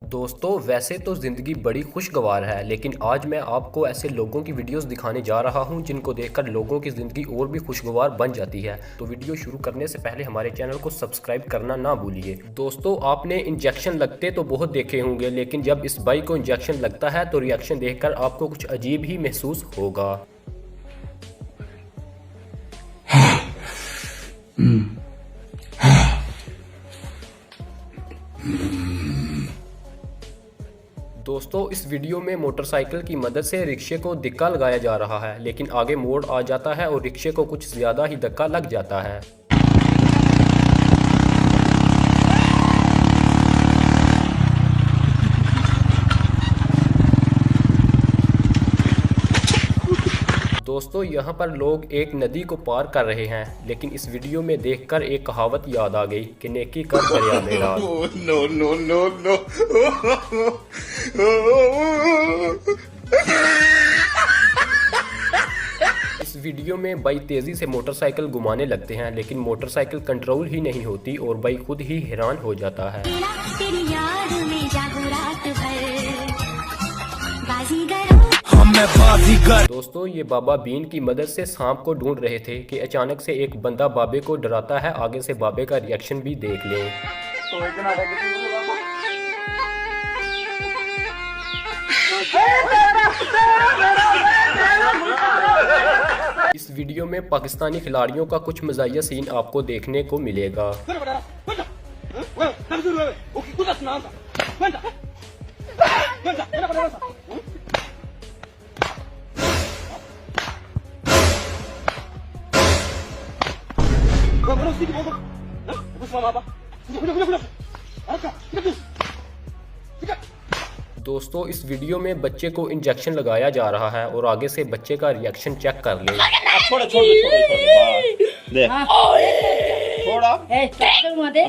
दोस्तों वैसे तो ज़िंदगी बड़ी खुशगवार है, लेकिन आज मैं आपको ऐसे लोगों की वीडियोस दिखाने जा रहा हूं जिनको देखकर लोगों की ज़िंदगी और भी खुशगवार बन जाती है। तो वीडियो शुरू करने से पहले हमारे चैनल को सब्सक्राइब करना ना भूलिए। दोस्तों आपने इंजेक्शन लगते तो बहुत देखे होंगे, लेकिन जब इस बाइक को इंजेक्शन लगता है तो रिएक्शन देखकर आपको कुछ अजीब ही महसूस होगा। दोस्तों इस वीडियो में मोटरसाइकिल की मदद से रिक्शे को धक्का लगाया जा रहा है, लेकिन आगे मोड़ आ जाता है और रिक्शे को कुछ ज़्यादा ही धक्का लग जाता है। दोस्तों यहाँ पर लोग एक नदी को पार कर रहे हैं, लेकिन इस वीडियो में देखकर एक कहावत याद आ गई कि नेकी कर दरिया में डाल। No no no no. इस वीडियो में भाई तेजी से मोटरसाइकिल घुमाने लगते हैं, लेकिन मोटरसाइकिल कंट्रोल ही नहीं होती और भाई खुद ही हैरान हो जाता है। दोस्तों ये बाबा बीन की मदद से सांप को ढूंढ रहे थे कि अचानक से एक बंदा बाबे को डराता है। आगे से बाबे का रिएक्शन भी देख लें। इस वीडियो में पाकिस्तानी खिलाड़ियों का कुछ मज़ाहिया सीन आपको देखने को मिलेगा। दोस्तों इस वीडियो में बच्चे को इंजेक्शन लगाया जा रहा है और आगे से बच्चे का रिएक्शन चेक कर लें। छोड़ छोड़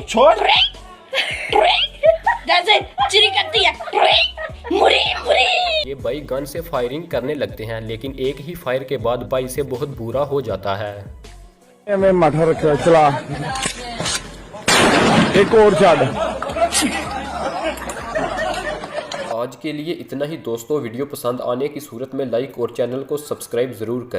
छोड़ जैसे चिरी करती है। ये भाई गन से फायरिंग करने लगते हैं, लेकिन एक ही फायर के बाद भाई से बहुत बुरा हो जाता है। मैं माठा रखा चला एक और चाद। आज के लिए इतना ही दोस्तों। वीडियो पसंद आने की सूरत में लाइक और चैनल को सब्सक्राइब ज़रूर करें।